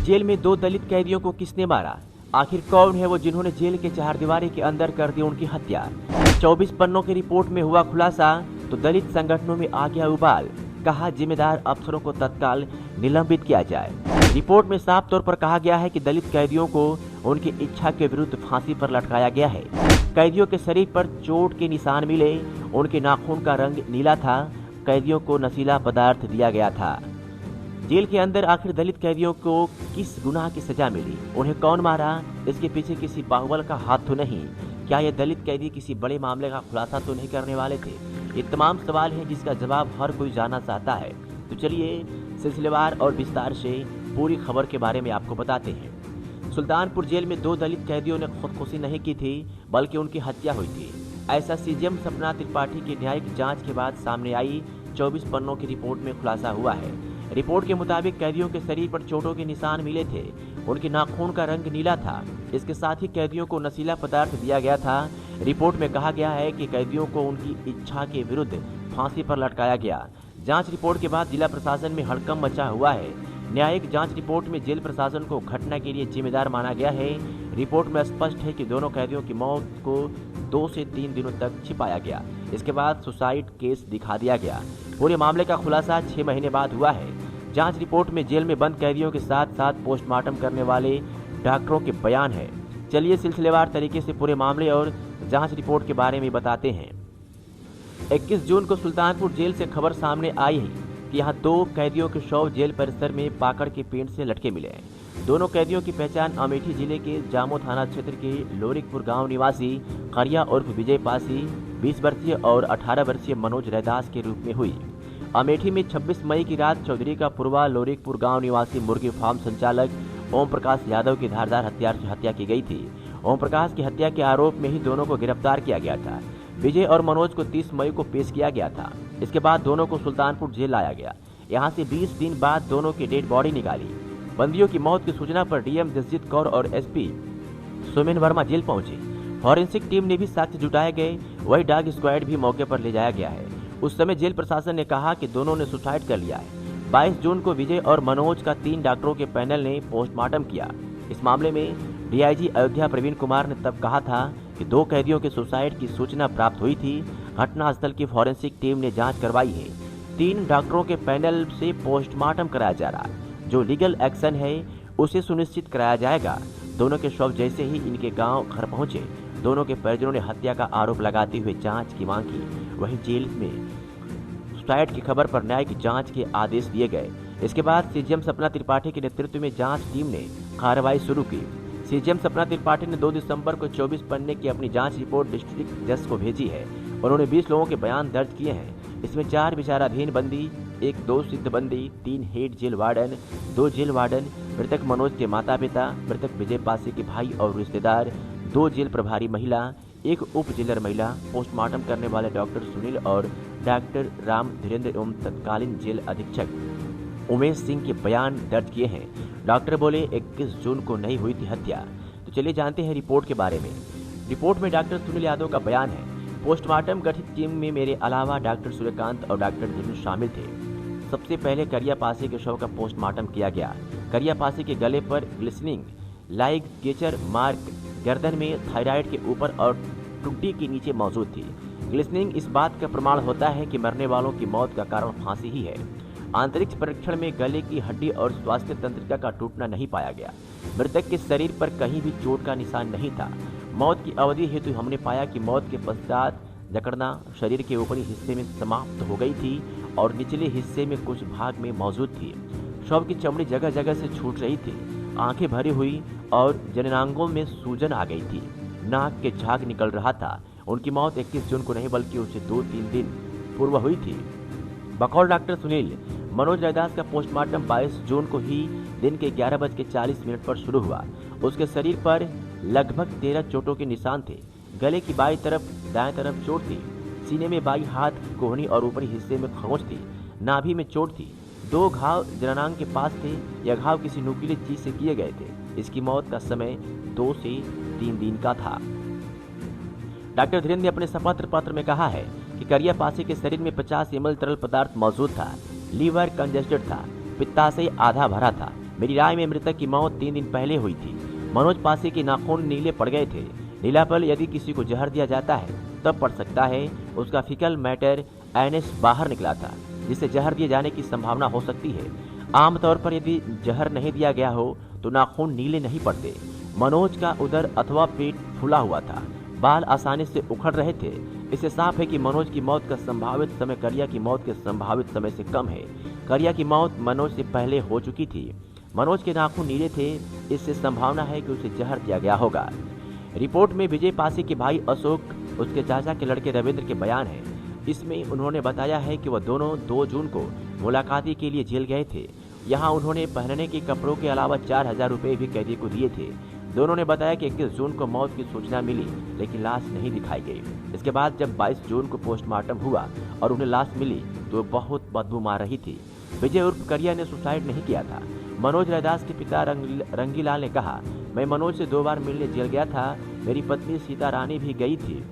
Jail में 2 दलित कैदियों को किसने मारा? आखिर कौन है वो जिन्होंने जेल के चारदीवारी के अंदर कर दी उनकी हत्या? 24 पन्नों की रिपोर्ट में हुआ खुलासा तो दलित संगठनों में आ गया उबाल। कहा जिम्मेदार अफसरों को तत्काल निलंबित किया जाए। रिपोर्ट में साफ तौर पर कहा गया है कि दलित कैदियों को उनकी इच्छा के विरुद्ध फांसी पर लटकाया गया है। कैदियों के शरीर पर चोट के निशान मिले, उनके नाखून का रंग नीला था। कैदियों को नशीला पदार्थ दिया गया था। जेल के अंदर आखिर दलित कैदियों को किस गुनाह की सजा मिली? उन्हें कौन मारा? इसके पीछे किसी बाहुबल का हाथ तो नहीं? क्या ये दलित कैदी किसी बड़े मामले का खुलासा तो नहीं करने वाले थे? ये तमाम सवाल हैं जिसका जवाब हर कोई जानना चाहता है। तो चलिए सिलसिलेवार और विस्तार से पूरी खबर के बारे में आपको बताते हैं। सुल्तानपुर जेल में 2 दलित कैदियों ने खुदकुशी नहीं की थी, बल्कि उनकी हत्या हुई थी। ऐसा सीजीएम सपना त्रिपाठी की न्यायिक जांच के बाद सामने आई 24 पन्नों की रिपोर्ट में खुलासा हुआ है। रिपोर्ट के मुताबिक कैदियों के शरीर पर चोटों के निशान मिले थे, उनके नाखून का रंग नीला था। इसके साथ ही कैदियों को नशीला पदार्थ दिया गया था। रिपोर्ट में कहा गया है कि कैदियों को उनकी इच्छा के विरुद्ध फांसी पर लटकाया गया। जांच रिपोर्ट के बाद जिला प्रशासन में हड़कंप मचा हुआ है। न्यायिक जांच रिपोर्ट में जेल प्रशासन को घटना के लिए जिम्मेदार माना गया है। रिपोर्ट में स्पष्ट है कि दोनों कैदियों की मौत को 2 से 3 दिनों तक छिपाया गया। इसके बाद सुसाइड केस दिखा दिया गया। पूरे मामले का खुलासा 6 महीने बाद हुआ है। जांच रिपोर्ट में जेल में बंद कैदियों के साथ साथ पोस्टमार्टम करने वाले डॉक्टरों के बयान है। चलिए सिलसिलेवार तरीके से पूरे मामले और जांच रिपोर्ट के बारे में बताते हैं। 21 जून को सुल्तानपुर जेल से खबर सामने आई है कि यहाँ 2 कैदियों के शव जेल परिसर में पाकड़ के पेड़ से लटके मिले हैं। दोनों कैदियों की पहचान अमेठी जिले के जामो थाना क्षेत्र के लोरिकपुर गांव निवासी खरिया उर्फ विजय पासी 20 वर्षीय और 18 वर्षीय मनोज रैदास के रूप में हुई। अमेठी में 26 मई की रात चौधरी का पुरवा लोरिकपुर गांव निवासी मुर्गी फार्म संचालक ओम प्रकाश यादव की धारदार हथियार से हत्या की गई थी। ओम प्रकाश की हत्या के आरोप में ही दोनों को गिरफ्तार किया गया था। विजय और मनोज को 30 मई को पेश किया गया था। इसके बाद दोनों को सुल्तानपुर जेल लाया गया। यहाँ से 20 दिन बाद दोनों की डेड बॉडी निकाली। बंदियों की मौत की सूचना पर डीएम जसजीत कौर और एसपी सोमेन वर्मा जेल पहुंचे। फॉरेंसिक टीम ने भी साक्ष्य जुटाए गए। वही डॉग स्क्वाड भी मौके पर ले जाया गया है। उस समय जेल प्रशासन ने कहा कि दोनों ने सुसाइड कर लिया है। 22 जून को विजय और मनोज का 3 डॉक्टरों के पैनल ने पोस्टमार्टम किया। इस मामले में डीआईजी अयोध्या प्रवीण कुमार ने तब कहा था कि 2 कैदियों के सुसाइड की सूचना प्राप्त हुई थी। घटनास्थल की फॉरेंसिक टीम ने जांच करवाई है। 3 डॉक्टरों के पैनल से पोस्टमार्टम कराया जा रहा है। जो लीगल एक्शन है उसे सुनिश्चित कराया जाएगा। दोनों के शव जैसे ही इनके गांव घर पहुंचे, दोनों के परिजनों ने हत्या का आरोप लगाते हुए जांच की मांग की। वहीं जेल में सुसाइड की खबर पर न्यायिक जांच के आदेश दिए गए। इसके बाद सीजीएम सपना त्रिपाठी के नेतृत्व में जांच टीम ने कार्रवाई शुरू की। सीजीएम सपना त्रिपाठी ने 2 दिसंबर को 24 पन्ने की अपनी जांच रिपोर्ट डिस्ट्रिक्ट जज को भेजी है। उन्होंने 20 लोगों के बयान दर्ज किए हैं। इसमें 4 विचाराधीन बंदी, 1 दोषसिद्ध बंदी, 3 head jail warden, 2 jail warden, मृतक मनोज के माता पिता, मृतक विजय पासी के भाई और रिश्तेदार, 2 जेल प्रभारी महिला, 1 उप जेलर महिला, पोस्टमार्टम करने वाले डॉक्टर सुनील और डॉक्टर राम धीरेन्द्र एवं तत्कालीन जेल अधीक्षक उमेश सिंह के बयान दर्ज किए हैं। डॉक्टर बोले 21 जून को नहीं हुई थी हत्या। तो चलिए जानते हैं रिपोर्ट के बारे में। रिपोर्ट में डॉक्टर सुनील यादव का बयान है। पोस्टमार्टम गठित टीम में मेरे अलावा डॉक्टर सूर्यकांत और डॉक्टर धीरेन्द्र शामिल थे। सबसे पहले करिया पासी के शव का पोस्टमार्टम किया गया। करिया पासी के गले पर ग्लिसनिंग लाइगेचर मार्क गर्दन में थायराइड के ऊपर और टुड्डी के नीचे मौजूद थी। ग्लिसनिंग इस बात का प्रमाण होता है कि मरने वालों की मौत का कारण फांसी ही है। आंतरिक परीक्षण में गले की हड्डी और स्वास्थ्य तंत्रिका का टूटना नहीं पाया गया। मृतक के शरीर पर कहीं भी चोट का निशान नहीं था। मौत की अवधि हेतु हमने पाया कि मौत के पश्चात जकड़ना शरीर के ऊपरी हिस्से में समाप्त हो गई थी और निचले हिस्से में कुछ भाग में मौजूद थी। शव की चमड़ी जगह जगह से छूट रही थी। आंखें भरी हुई और जननांगों में सूजन आ गई थी। नाक के झाग निकल रहा था। उनकी मौत 21 जून को नहीं बल्कि उससे 2-3 दिन पूर्व हुई थी। बकौल डॉक्टर सुनील, मनोज रैदास का पोस्टमार्टम 22 जून को ही दिन के 11:40 पर शुरू हुआ। उसके शरीर पर लगभग 13 चोटों के निशान थे। गले की बाईं तरफ दाएं तरफ चोट थी। सीने में बाईं हाथ कोहनी और ऊपरी हिस्से में खरोंच थी। नाभि में चोट थी। 2 घाव जननांग के पास थे। यह घाव किसी नुकीली चीज से किए गए थे। इसकी मौत का समय 2 से 3 दिन का था। डॉक्टर धीरेन्द्र ने अपने शपथ पत्र में कहा है कि करिया पासी के शरीर में 50 ml तरल पदार्थ मौजूद था। लीवर कंजेस्टेड था। पित्ताशय आधा भरा था। मेरी राय में मृतक की मौत 3 दिन पहले हुई थी। मनोज पासी के नाखून नीले पड़ गए थे। नीलापन यदि किसी को जहर दिया जाता है तब पड़ सकता है। उसका फीकल मैटर एनएस बाहर निकला था, जिससे जहर दिए जाने की संभावना हो सकती है। आमतौर पर यदि जहर नहीं दिया गया हो तो नाखून नीले नहीं पड़ते। मनोज का उदर अथवा पेट फूला हुआ था, बाल आसानी से उखड़ रहे थे। इससे साफ है कि मनोज की मौत का संभावित समय करिया की मौत के संभावित समय से कम है। करिया की मौत मनोज से पहले हो चुकी थी। मनोज के नाखून नीले थे, इससे संभावना है कि उसे जहर दिया गया होगा। रिपोर्ट में विजय पासी के भाई अशोक, उसके चाचा के लड़के रविंद्र के बयान है। इसमें उन्होंने बताया है कि वह दोनों 2 जून को मुलाकाती के लिए जेल गए थे। यहाँ उन्होंने पहनने के कपड़ों के अलावा 4000 रुपये भी कैदी को दिए थे। दोनों ने बताया कि 21 जून को मौत की सूचना मिली, लेकिन लाश नहीं दिखाई गई। इसके बाद जब 22 जून को पोस्टमार्टम हुआ और उन्हें लाश मिली तो बहुत बदबू मार रही थी। विजय उर्फ करिया ने सुसाइड नहीं किया था। मनोज रैदास के पिता रंगीलाल ने कहा, मैं मनोज से 2 बार मिलने जेल गया था। मेरी पत्नी सीता रानी भी गई थी।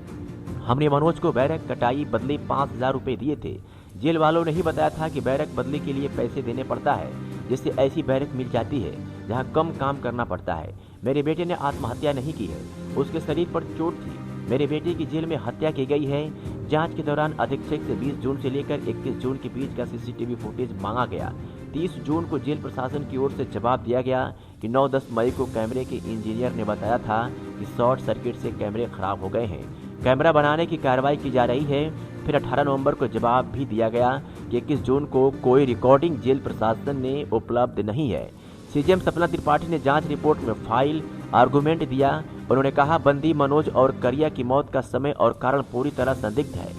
हमने मनोज को बैरक कटाई बदले 5000 रुपये दिए थे। जेल वालों ने ही बताया था कि बैरक बदले के लिए पैसे देने पड़ता है, जिससे ऐसी बैरक मिल जाती है जहां कम काम करना पड़ता है। मेरे बेटे ने आत्महत्या नहीं की है, उसके शरीर पर चोट थी। मेरे बेटे की जेल में हत्या की गई है। जांच के दौरान अधीक्षक से 20 जून से लेकर 21 जून के बीच का सीसीटीवी फुटेज मांगा गया। 30 जून को जेल प्रशासन की ओर से जवाब दिया गया कि 9-10 मई को कैमरे के इंजीनियर ने बताया था कि शॉर्ट सर्किट से कैमरे खराब हो गए हैं, कैमरा बनाने की कार्रवाई की जा रही है। फिर 18 नवंबर को जवाब भी दिया गया कि 21 जून को कोई रिकॉर्डिंग जेल प्रशासन ने उपलब्ध नहीं है। सीजीएम सपना त्रिपाठी ने जांच रिपोर्ट में फाइल आर्गूमेंट दिया। उन्होंने कहा, बंदी मनोज और करिया की मौत का समय और कारण पूरी तरह संदिग्ध है।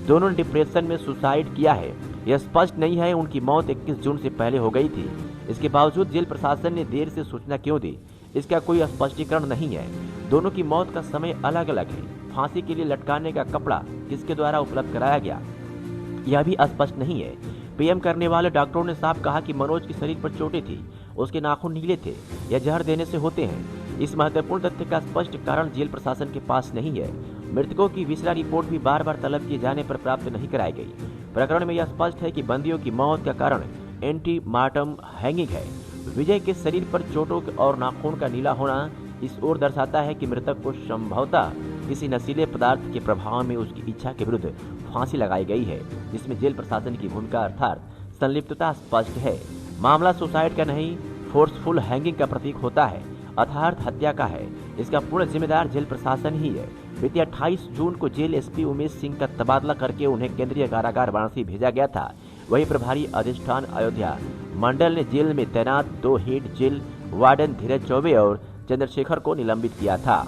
दोनों ने डिप्रेशन में सुसाइड किया है। यह स्पष्ट नहीं है उनकी मौत 21 जून से पहले हो गई थी। इसके बावजूद जेल प्रशासन ने देर से सूचना क्यों दी, इसका कोई स्पष्टीकरण नहीं है। दोनों की मौत का समय अलग अलग है। फांसी के लिए लटकाने का कपड़ा किसके द्वारा उपलब्ध कराया गया, यह भी स्पष्ट नहीं है। पीएम करने वाले डॉक्टरों ने साफ कहा कि मनोज के शरीर पर चोटें थी, उसके नाखून नीले थे। यह जहर देने से होते हैं। इस महत्वपूर्ण तथ्य का स्पष्ट कारण जेल प्रशासन के पास नहीं है। मृतकों की विसरा रिपोर्ट भी बार बार तलब किए जाने पर प्राप्त नहीं कराई गई। प्रकरण में यह स्पष्ट है कि बंदियों की मौत का कारण एंटीमार्टम हैंगिंग है। विजय के शरीर पर चोटों और नाखून का नीला होना इस ओर दर्शाता है कि मृतक को संभवतः किसी नशीले पदार्थ के प्रभाव में उसकी इच्छा के विरुद्ध फांसी लगाई गई है, जिसमें जेल प्रशासन की भूमिका अर्थात संलिप्तता स्पष्ट है। मामला सुसाइड का नहीं, फोर्सफुल हैंगिंग का प्रतीक होता है, अर्थात हत्या का है। इसका पूर्ण जिम्मेदार जेल प्रशासन ही है। बीते 28 जून को जेल एसपी उमेश सिंह का तबादला करके उन्हें केंद्रीय कारागार वाराणसी भेजा गया था। वही प्रभारी अधिष्ठान अयोध्या मंडल ने जेल में तैनात 2 हेड जेल वार्डन धीरज चौबे और चंद्रशेखर को निलंबित किया था।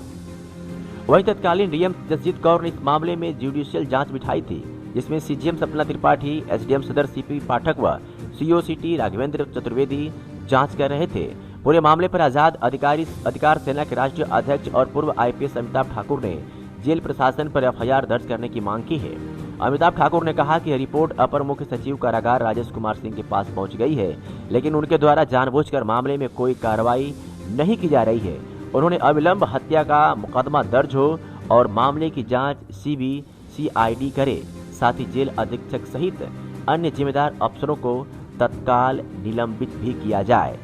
वही तत्कालीन डीएम जसजीत कौर ने इस मामले में जुडिशियल जांच बिठाई थी, जिसमें सीजीएम सपना त्रिपाठी, एसडीएम सदर सीपी पाठक व सीओसीटी राघवेंद्र चतुर्वेदी जांच कर रहे थे। पूरे मामले पर आजाद अधिकार सेना के राष्ट्रीय अध्यक्ष और पूर्व आईपीएस अमिताभ ठाकुर ने जेल प्रशासन पर एफआईआर दर्ज करने की मांग की है। अमिताभ ठाकुर ने कहा कि रिपोर्ट अपर मुख्य सचिव कारागार राजेश कुमार सिंह के पास पहुंच गई है, लेकिन उनके द्वारा जानबूझकर मामले में कोई कार्रवाई नहीं की जा रही है। उन्होंने अविलंब हत्या का मुकदमा दर्ज हो और मामले की जांच सीबीसीआईडी करे, साथ ही जेल अधीक्षक सहित अन्य जिम्मेदार अफसरों को तत्काल निलंबित भी किया जाए।